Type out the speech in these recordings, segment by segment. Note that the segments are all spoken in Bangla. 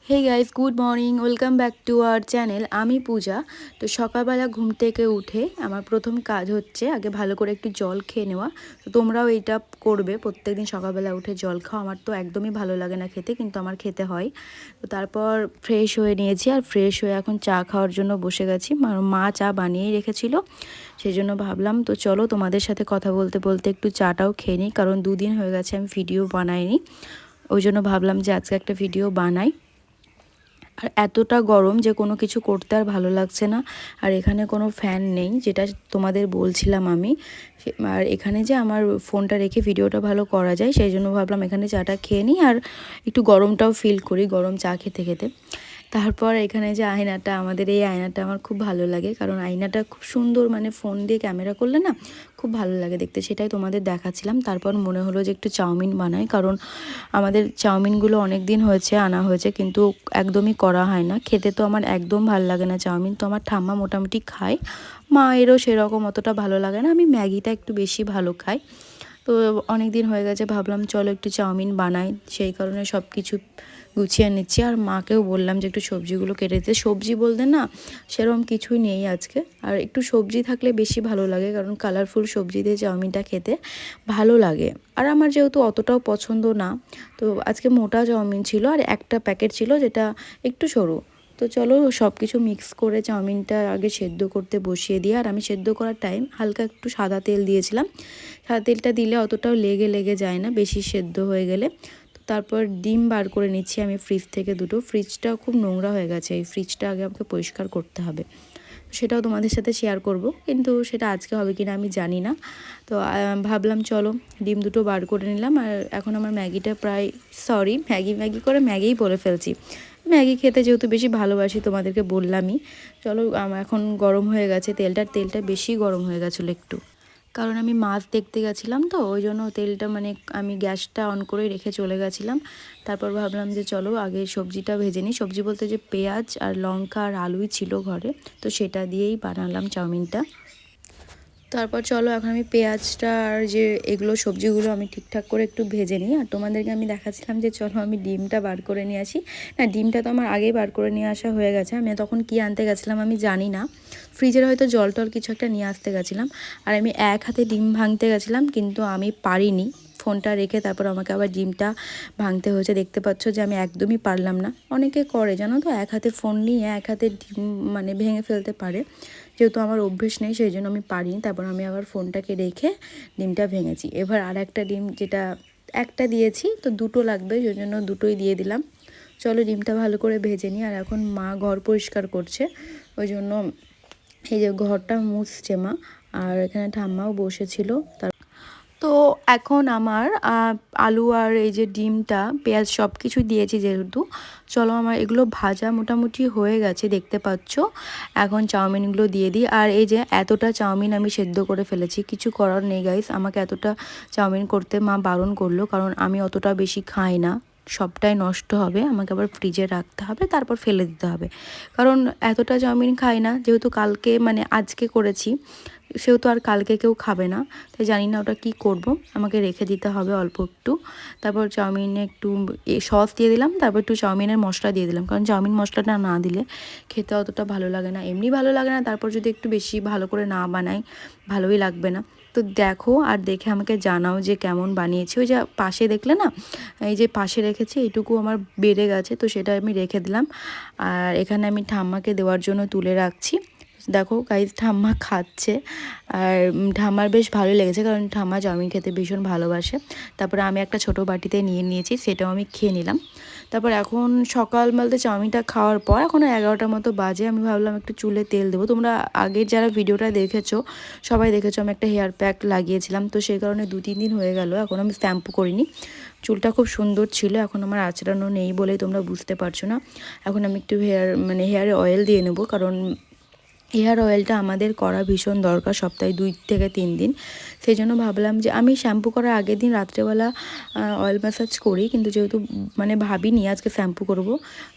Hey guys, good morning, welcome back to our channel. আমি পূজা। তো সকালবেলা ঘুম থেকে উঠে আমার প্রথম কাজ হচ্ছে আগে ভালো করে একটু জল খেয়ে নেওয়া। তো তোমরাও এইটা করবে, প্রত্যেকদিন সকালবেলা উঠে জল খাও। আমার তো একদমই ভালো লাগে না খেতে, কিন্তু আমার খেতে হয়। তো তারপর ফ্রেশ হয়ে নিয়েছি, আর ফ্রেশ হয়ে এখন চা খাওয়ার জন্য বসে গেছি। মা চা বানিয়েই রেখেছিল, সেই জন্য ভাবলাম তো চলো তোমাদের সাথে কথা বলতে বলতে একটু চাটাও খেয়ে নিই, কারণ দুদিন হয়ে গেছে আমি ভিডিও বানাইনি। ওই জন্য ভাবলাম যে আজকে একটা ভিডিও বানাই। আর এতটা গরম যে কোনো কিছু করতে আর ভালো লাগছে না। আর এখানে কোনো ফ্যান নেই, যেটা তোমাদের বলছিলাম আমি। আর এখানে যে আমার ফোনটা রেখে ভিডিওটা ভালো করা যায়, সেই জন্য ভাবলাম এখানে চাটা খেয়ে নিই আর একটু গরমটাও ফিল করি, গরম চা খেতে খেতে। তারপর এখানে যে আয়নাটা, আমাদের এই আয়নাটা আমার খুব ভালো লাগে, কারণ আয়নাটা খুব সুন্দর, মানে ফোন দিয়ে ক্যামেরা করলে না খুব ভালো লাগে দেখতে, সেটাই তোমাদের দেখাচ্ছিলাম। তারপর মনে হলো যে একটু চাউমিন বানাই, কারণ আমাদের চাউমিনগুলো অনেক দিন হয়েছে আনা হয়েছে, কিন্তু একদমই করা হয় না। খেতে তো আমার একদম ভালো লাগে না চাউমিন, তো আমার ঠাম্মা মোটামুটি খায়, মায়েরও সেরকম অতটা ভালো লাগে না। আমি ম্যাগিটা একটু বেশি ভালো খাই। তো অনেক দিন হয়ে গেছে, ভাবলাম চলো একটু চাউমিন বানাই, সেই কারণে সব কিছু গুছিয়ে নিচ্ছি। আর মাকেও বললাম যে একটু সবজিগুলো কেটে দিতে। সবজি বলতে না সেরকম কিছুই নেই আজকে, আর একটু সবজি থাকলে বেশি ভালো লাগে, কারণ কালারফুল সবজি দিয়ে চাউমিনটা খেতে ভালো লাগে। আর আমার যেহেতু অতটাও পছন্দ না, তো আজকে মোটা চাউমিন ছিল, আর একটা প্যাকেট ছিল যেটা একটু সরু। তো চলো সব কিছু মিক্স করে চাউমিনটা আগে সেদ্ধ করতে বসিয়ে দিই। আর আমি সেদ্ধ করার টাইম হালকা একটু সাদা তেল দিয়েছিলাম। সাদা তেলটা দিলে অতটাও লেগে যায় না বেশি সেদ্ধ হয়ে গেলে। তো তারপর ডিম বার করে নিচ্ছি আমি ফ্রিজ থেকে দুটো। ফ্রিজটা খুব নোংরা হয়ে গেছে, এই ফ্রিজটা আগে আমাকে পরিষ্কার করতে হবে, সেটাও তোমাদের সাথে শেয়ার করব, কিন্তু সেটা আজকে হবে কিনা আমি জানি না। তো ভাবলাম চলো ডিম দুটো বার করে নিলাম। আর এখন আমার ম্যাগিটা প্রায়, সরি ম্যাগি করে ম্যাগিই বলে ফেলছি, ম্যাগি খেতে যেহেতু বেশি ভালোবাসি তোমাদেরকে বললামই। চলো এখন গরম হয়ে গেছে তেলটা বেশি গরম হয়ে গেছিলো একটু, কারণ আমি মাছ দেখতে গেছিলাম, তো ওই জন্য তেলটা মানে আমি গ্যাসটা অন করে রেখে চলে গেছিলাম। তারপর ভাবলাম যে চলো আগে সবজিটা ভেজে নিই। সবজি বলতে যে পেঁয়াজ আর লঙ্কা আর আলুই ছিল ঘরে, তো সেটা দিয়েই বানালাম চাউমিনটা। তারপর চলো এখন আমি পেঁয়াজটা আর যে এগুলো সবজিগুলো আমি ঠিকঠাক করে একটু ভেজে নিই। আর তোমাদেরকে আমি দেখাচ্ছিলাম যে চলো আমি ডিমটা বার করে নিয়ে আসি। না, ডিমটা তো আমার আগেই বার করে নিয়ে আসা হয়ে গেছে, আমি তখন কি আনতে গেছিলাম আমি জানি না, ফ্রিজের হয়তো জল টল কিছু একটা নিয়ে আসতে গেছিলাম। আর আমি এক হাতে ডিম ভাঙতে গেছিলাম, কিন্তু আমি পারিনি, ফোনটা রেখে তারপর আমাকে আবার ডিমটা ভাঙতে হয়েছে। দেখতে পাচ্ছ যে আমি একদমই পারলাম না। অনেকে করে জানো তো, এক হাতে ফোন নিয়ে এক হাতে ডিম মানে ভেঙে ফেলতে পারে, যেহেতু আমার অভ্যেস নেই সেই জন্য আমি পারিনি। তারপর আমি আবার ফোনটাকে রেখে ডিমটা ভেঙেছি। এবার আর একটা ডিম, যেটা একটা দিয়েছি তো দুটো লাগবে, সেই জন্য দুটোই দিয়ে দিলাম। চলো ডিমটা ভালো করে ভেজে নিই। আর এখন মা ঘর পরিষ্কার করছে, ওই জন্য এই যে ঘরটা মুছছে মা, আর এখানে ঠাম্মাও বসেছিল। তো এখন আমার আলু আর এই যে ডিমটা পেঁয়াজ সব কিছু দিয়েছি যেহেতু, চলো আমার এগুলো ভাজা মোটামুটি হয়ে গেছে দেখতে পাচ্ছ। এখন চাউমিনগুলো দিয়ে দিই। আর এই যে এতটা চাউমিন আমি সেদ্ধ করে ফেলেছি, কিছু করার নেই গাইস, আমাকে এতটা চাউমিন করতে মা বারণ করলো, কারণ আমি অতটা বেশি খাই না, সবটাই নষ্ট হবে, আমাকে আবার ফ্রিজে রাখতে হবে, তারপর ফেলে দিতে হবে। কারণ এতটা চাউমিন খাই না, যেহেতু কালকে মানে আজকে করেছি, সেহেতু আর কালকে কেউ খাবে না, তাই জানি না ওটা কি করব, আমাকে রেখে দিতে হবে অল্প একটু। তারপর চাউমিনে একটু সস দিয়ে দিলাম, তারপর একটু চাউমিনের মশলা দিয়ে দিলাম, কারণ চাউমিন মশলাটা না দিলে খেতে অতটা ভালো লাগে না, এমনি ভালো লাগে না, তারপর যদি একটু বেশি ভালো করে না বানাই ভালোই লাগবে না। তো দেখো আর দেখে আমাকে জানাও যে কেমন বানিয়েছি। ওই যে পাশে দেখলে না, এই যে পাশে রেখেছি, এইটুকু আমার বেড়ে গেছে, তো সেটা আমি রেখে দিলাম। আর এখানে আমি ঠাম্মাকে দেওয়ার জন্য তুলে রাখছি। দেখো গাইস ঠাম্মা খাচ্ছে, আর ঠাম্মার বেশ ভালোই লেগেছে, কারণ ঠাম্মা চাউমিন খেতে ভীষণ ভালোবাসে। তারপরে আমি একটা ছোট বাটিতে নিয়ে নিয়েছি, সেটাও আমি খেয়ে নিলাম। তারপর এখন সকাল বলতে চাউমিনটা খাওয়ার পর এখন 11টার মতো বাজে, আমি ভাবলাম একটু চুলে তেল দেবো। তোমরা আগের যারা ভিডিওটা দেখেছো সবাই দেখেছো আমি একটা হেয়ার প্যাক লাগিয়েছিলাম, তো সেই কারণে 2-3 দিন হয়ে গেল, এখন আমি শ্যাম্পু করিনি। চুলটা খুব সুন্দর ছিল, এখন আমার আঁচড়ানো নেই বলেই তোমরা বুঝতে পারছো না। এখন আমি একটু হেয়ারে অয়েল দিয়ে নেবো, কারণ হেয়ার অয়েলটা আমাদের করা ভীষণ দরকার সপ্তাহে 2 থেকে 3 দিন। সেই জন্য ভাবলাম যে আমি শ্যাম্পু করার আগের দিন রাত্রেবেলা অয়েল ম্যাসাজ করি, কিন্তু যেহেতু মানে ভাবিনি আজকে শ্যাম্পু করব,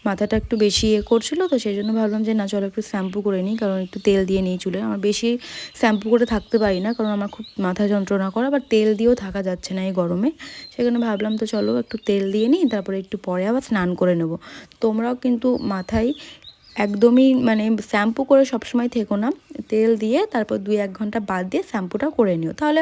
মাথাটা একটু বেশি করছিল, তো সেই জন্য ভাবলাম যে না চলো একটু শ্যাম্পু করে নিই, কারণ একটু তেল দিয়ে নিই চুলে। আমার বেশি শ্যাম্পু করে থাকতে পারি না, কারণ আমার খুব মাথা যন্ত্রণা করে, আবার তেল দিয়েও থাকা যাচ্ছে না এই গরমে। সেখানে ভাবলাম তো চলো একটু তেল দিয়ে নিই, তারপরে একটু পরে আবার স্নান করে নেব। তোমরাও কিন্তু মাথায় একদমই মানে শ্যাম্পু করে সবসময় থেকো না, তেল দিয়ে তারপর 2-1 ঘন্টা বাদ দিয়ে শ্যাম্পুটা করে নিও, তাহলে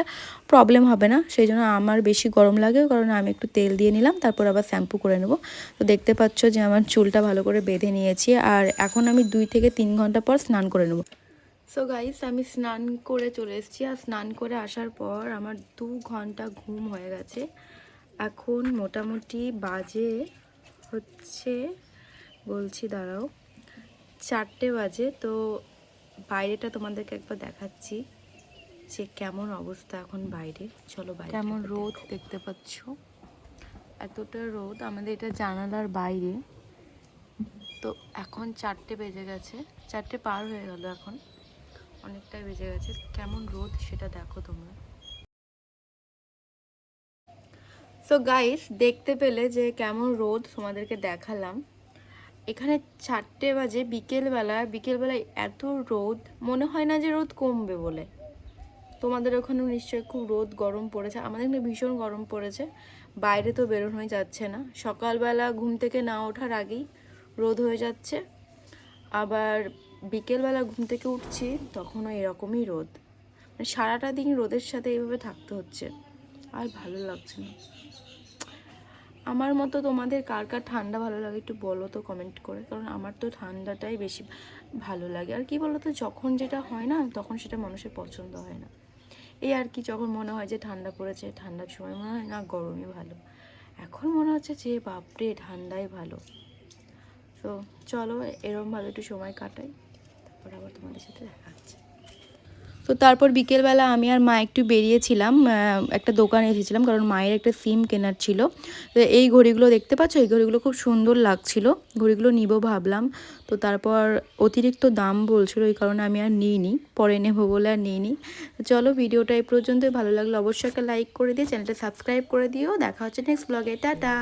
প্রবলেম হবে না। সেই জন্য আমার বেশি গরম লাগে, কারণ আমি একটু তেল দিয়ে নিলাম, তারপর আবার শ্যাম্পু করে নেব। তো দেখতে পাচ্ছ যে আমার চুলটা ভালো করে বেঁধে নিয়েছি, আর এখন আমি 2 থেকে 3 ঘন্টা পর স্নান করে নেব। সো গাইস, আমি স্নান করে চলে এসেছি, আর স্নান করে আসার পর আমার 2 ঘন্টা ঘুম হয়ে গেছে। এখন মোটামুটি বাজে হচ্ছে, বলছি দাঁড়াও, 4টে বাজে। তো বাইরেটা তোমাদেরকে একবার দেখাচ্ছি যে কেমন অবস্থা এখন বাইরে। চলো বাইরে কেমন রোদ দেখতে পাচ্ছ, এতটা রোদ আমাদের এটা জানালার বাইরে। তো এখন 4টে বেজে গেছে, 4টে পার হয়ে গেল, এখন অনেকটাই বেজে গেছে। কেমন রোদ সেটা দেখো তোমরা। সো গাইস, দেখতে পেলে যে কেমন রোদ তোমাদেরকে দেখালাম। এখানে 4টে বাজে, বিকেলবেলায় এত রোদ, মনে হয় না যে রোদ কমবে বলে। তোমাদের ওখানেও নিশ্চয়ই খুব রোদ গরম পড়েছে, আমাদের এখানে ভীষণ গরম পড়েছে, বাইরে তো বেরোনোই যাচ্ছে না। সকালবেলা ঘুম থেকে না ওঠার আগেই রোদ হয়ে যাচ্ছে, আবার বিকেলবেলা ঘুম থেকে উঠছি তখনও এরকমই রোদ। মানে সারাটা দিন রোদের সাথে এইভাবে থাকতে হচ্ছে, আর ভালো লাগছে না। আমার মতো তোমাদের কার কার ঠান্ডা ভালো লাগে একটু বলো তো কমেন্ট করে, কারণ আমার তো ঠান্ডাটাই বেশি ভালো লাগে। আর কি বলো তো, যখন যেটা হয় না তখন সেটা মানুষের পছন্দ হয় না, এই আর কি। যখন মনে হয় যে ঠান্ডা পড়েছে, ঠান্ডার সময় মনে হয় না গরমই ভালো, এখন মনে হচ্ছে যে বাপরে ঠান্ডাই ভালো। তো চলো এরমভাবে একটু সময় কাটাই, তারপর আবার তোমাদের সাথে দেখা হচ্ছে। তো তারপর বিকেলবেলা আমি আর মা একটু বেরিয়েছিলাম, একটা দোকানে এসেছিলাম, কারণ মায়ের একটা সিম কেনার ছিল। তো এই ঘড়িগুলো দেখতে পাচ্ছ, এই ঘড়িগুলো খুব সুন্দর লাগছিল, ঘড়িগুলো নিব ভাবলাম। তো তারপর অতিরিক্ত দাম বলছিল, এই কারণে আমি আর নিইনি, পরে নেবো বলে আর নিইনি। চলো ভিডিওটা এই পর্যন্তই, ভালো লাগলো অবশ্যই একটা লাইক করে দিয়ে চ্যানেলটা সাবস্ক্রাইব করে দিও। দেখা হচ্ছে নেক্সট ব্লগে, টাটা।